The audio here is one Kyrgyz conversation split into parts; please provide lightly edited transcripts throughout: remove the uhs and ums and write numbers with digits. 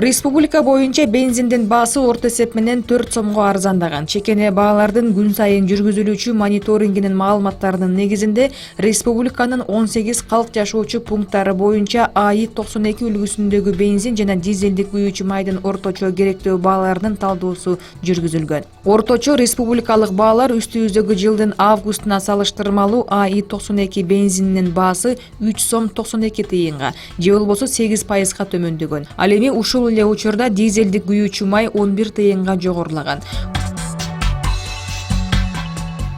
Республика боюнча бензиндин баасы орто эсеп менен 4 сомго арзандаган. Чекене баалардын күн сайын жүргүзүлүүчү мониторингинин маалыматтарынын негизинде республиканын 18 калк жашоочу пункттары боюнча АИ 92 үлгүсүндөгү бензин жана дизелдик күйүүчү майдын орточо керектөө бааларынын талдоосу жүргүзүлгөн. Орточо республикалык баалар үстүбүздөгү жылдын августуна салыштырмалуу АИ 92 бензининин баасы 3 сом 92 тыйынга, же болбосо 8% төмөндөгөн. Ал эми ушул эле учурда дизелдик күйүүчү май 11 тыйынга жогорулаган.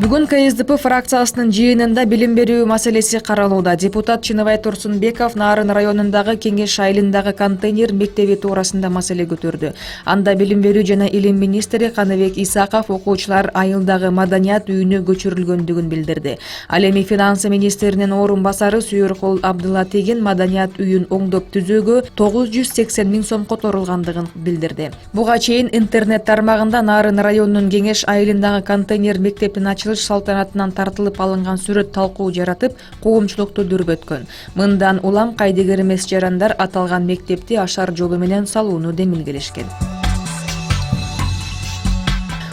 Бүгүн КСДП фракциясынын жыйынында билим берүү маселеси каралууда. Депутат Чыныбай Турсунбеков Нарын районундагы Кеңеш айылындагы контейнер мектеби туурасында маселе көтөрдү. Анда билим берүү жана илим министри Каныбек Исаков окуучулар айылдагы маданият үйүнө көчүрүлгөндүгүн билдирди. Ал эми финансы министринин орун басары Сүйөркул Абдылла Тегин маданият үйүн оңдоп түзүүгө 980 миң сом которулгандыгын билдирди. Буга чейин интернет тармагында Нарын районунун Кеңеш айылындагы контейнер мектептин салтанатынан тартылып алынган сүрөт талкуу жаратып, коомчулукту дүрбөткөн. Мындан улам кайдыгер эмес жарандар аталган мектепти ашар жолу менен салууну демилгелешкен.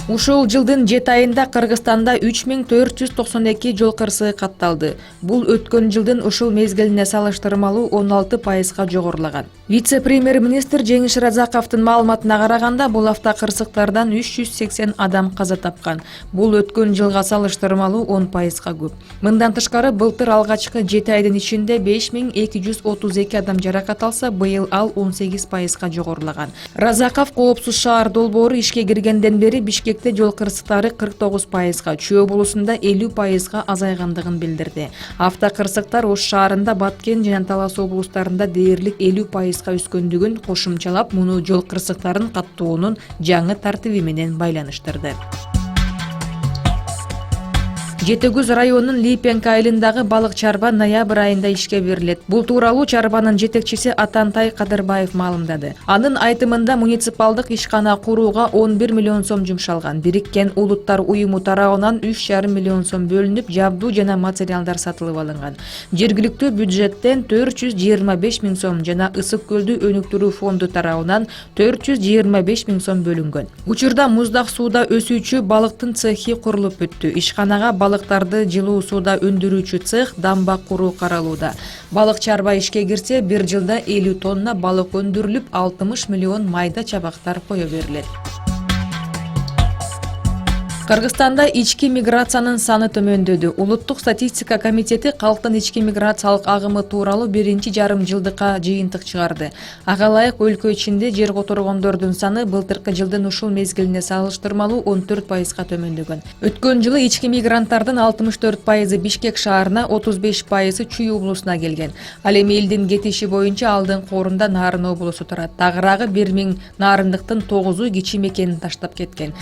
Ушул жылдын 7 айында Кыргызстанда 3492 жол кырсыгы катталды. Бул өткөн жылдын ушул мезгилине салыштырмалуу 16%га жогорулаган. Вице-премьер-министр Жеңиш Разаковдун маалыматына караганда, бул автокырсыктардан 380 адам каза тапкан. Бул өткөн жылга салыштырмалуу 10%га көп. Мындан тышкары былтыр алгачкы 7 айдын ичинде 5232 адам жаракат алса, быйыл ал 18%га жогорулаган. Разаков коопсуз шаар долбоору ишке киргенден бери Бишкек жол кырсыктары 49%га, Чүй облусунда 50%га азайгандыгын билдирди. Автокырсыктар Ош шаарында, Баткен жана Талас облустарында дээрлик 50%га өскөндүгүн кошумчалап, муну жол кырсыктарын каттоонун жаңы тартиби менен байланыштырды. Жетегүз районунун Липенка айылындагы балык чарба ноябрь айында ишке берилет. Бул тууралуу чарбанын жетекчиси Атантай Кадырбаев маалымдады. Анын айтымында муниципалдык ишкана курууга 11 миллион сом жумшалган. Бириккен Улуттар уюму тарабынан 3,5 миллион сом бөлүнүп, жабдуу жана материалдар сатылып алынган. Жергиликтүү бюджеттен 425 миң сом жана Ысык көлдү өнүктүрүү фонду тарабынан 425 миң сом бөлүнгөн. Учурда муздак сууда өсүүчү балыктын цехи курулуп бүттү. Ишканага балыктарды жылуу сууда өндүрүүчү цех дамба куруу каралууда. Балык чарба ишке кирсе, бир жылда 50 тонна балык өндүрүлүп, 60 миллион майда чабактар кое берилет. Кыргызстанда ички миграциянын саны төмөндөдү. Улуттук статистика комитети калктын ички миграциялык агымы тууралуу биринчи жарым жылдыкка жыйынтык чыгарды. Ага ылайык өлкө ичинде жер которгондордун саны былтыркы жылдын ушул мезгилине салыштырмалуу 14%га төмөндөгөн. Өткөн жылы ички мигранттардын 64% Бишкек шаарына, 35% Чүй облусуна келген. Ал эми элдин кетиши боюнча алдыңкы орунда Нарын облусу турат. Тагыраагы 1000 нарындыктын 9-у кичи мекенин таштап кеткен.